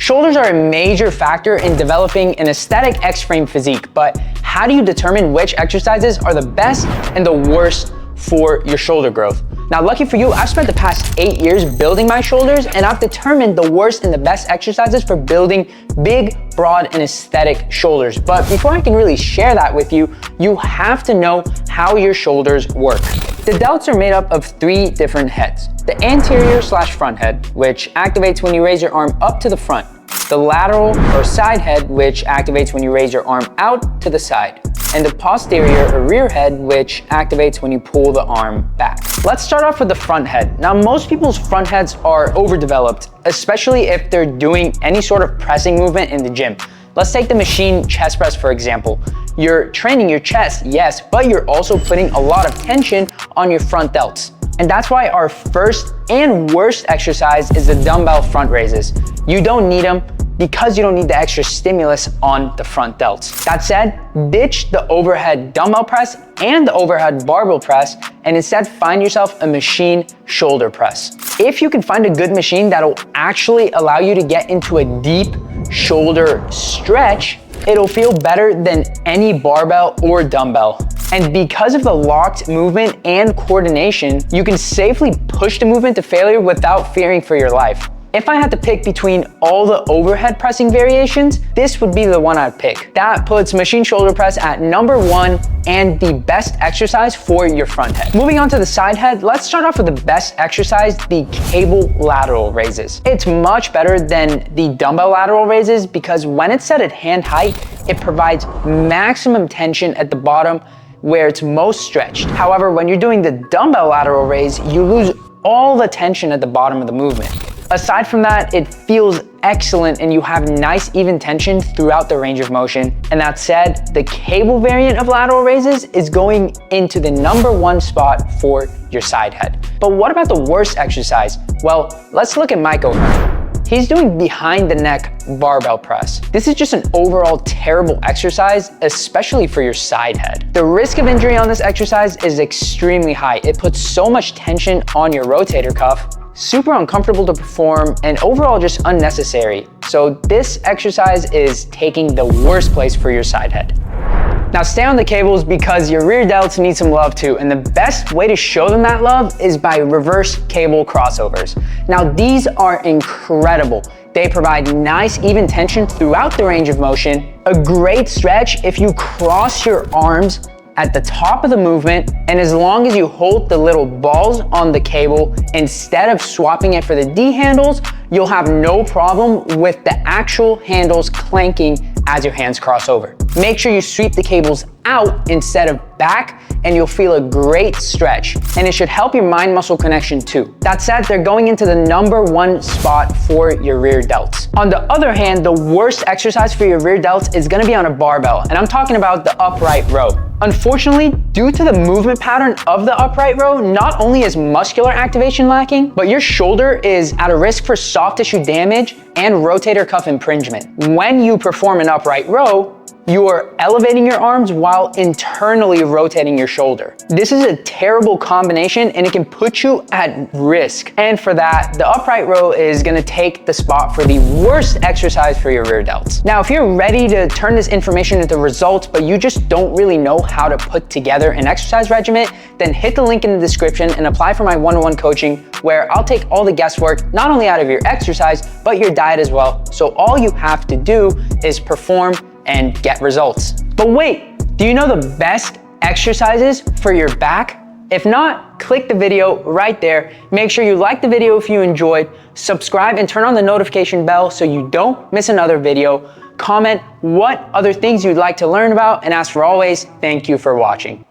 Shoulders are a major factor in developing an aesthetic X-frame physique, but how do you determine which exercises are the best and the worst for your shoulder growth? Now, lucky for you, I've spent the past 8 years building my shoulders, and I've determined the worst and the best exercises for building big, broad, and aesthetic shoulders. But before I can really share that with you, you have to know how your shoulders work. The delts are made up of 3 different heads. The anterior/front head, which activates when you raise your arm up to the front. The lateral or side head, which activates when you raise your arm out to the side. And the posterior or rear head, which activates when you pull the arm back. Let's start off with the front head. Now, most people's front heads are overdeveloped, especially if they're doing any sort of pressing movement in the gym. Let's take the machine chest press, for example. You're training your chest, yes, but you're also putting a lot of tension on your front delts. And that's why our first and worst exercise is the dumbbell front raises. You don't need them because you don't need the extra stimulus on the front delts. That said, ditch the overhead dumbbell press and the overhead barbell press and instead find yourself a machine shoulder press. If you can find a good machine that'll actually allow you to get into a deep shoulder stretch, it'll feel better than any barbell or dumbbell. And because of the locked movement and coordination, you can safely push the movement to failure without fearing for your life. If I had to pick between all the overhead pressing variations, this would be the one I'd pick. That puts machine shoulder press at number 1 and the best exercise for your front head. Moving on to the side head, let's start off with the best exercise, the cable lateral raises. It's much better than the dumbbell lateral raises because when it's set at hand height, it provides maximum tension at the bottom where it's most stretched. However, when you're doing the dumbbell lateral raise, you lose all the tension at the bottom of the movement. Aside from that, it feels excellent and you have nice even tension throughout the range of motion. And that said, the cable variant of lateral raises is going into the number 1 spot for your side head. But what about the worst exercise? Well, let's look at Mike over here. He's doing behind the neck barbell press. This is just an overall terrible exercise, especially for your side head. The risk of injury on this exercise is extremely high. It puts so much tension on your rotator cuff, super uncomfortable to perform, and overall just unnecessary. So this exercise is taking the worst place for your side head. Now stay on the cables because your rear delts need some love too, and the best way to show them that love is by reverse cable crossovers. Now these are incredible. They provide nice even tension throughout the range of motion, a great stretch if you cross your arms at the top of the movement, and as long as you hold the little balls on the cable instead of swapping it for the D handles, you'll have no problem with the actual handles clanking as your hands cross over. Make sure you sweep the cables out instead of back, and you'll feel a great stretch. And it should help your mind-muscle connection too. That said, they're going into the number 1 spot for your rear delts. On the other hand, the worst exercise for your rear delts is gonna be on a barbell, and I'm talking about the upright row. Unfortunately, due to the movement pattern of the upright row, not only is muscular activation lacking, but your shoulder is at a risk for soft tissue damage and rotator cuff impingement. When you perform an upright row, you are elevating your arms while internally rotating your shoulder. This is a terrible combination and it can put you at risk. And for that, the upright row is gonna take the spot for the worst exercise for your rear delts. Now, if you're ready to turn this information into results, but you just don't really know how to put together an exercise regimen, then hit the link in the description and apply for my one-on-one coaching where I'll take all the guesswork, not only out of your exercise, but your diet as well. So all you have to do is perform and get results. But wait, do you know the best exercises for your back? If not, click the video right there. Make sure you like the video if you enjoyed, subscribe and turn on the notification bell so you don't miss another video. Comment what other things you'd like to learn about, and as for always, thank you for watching.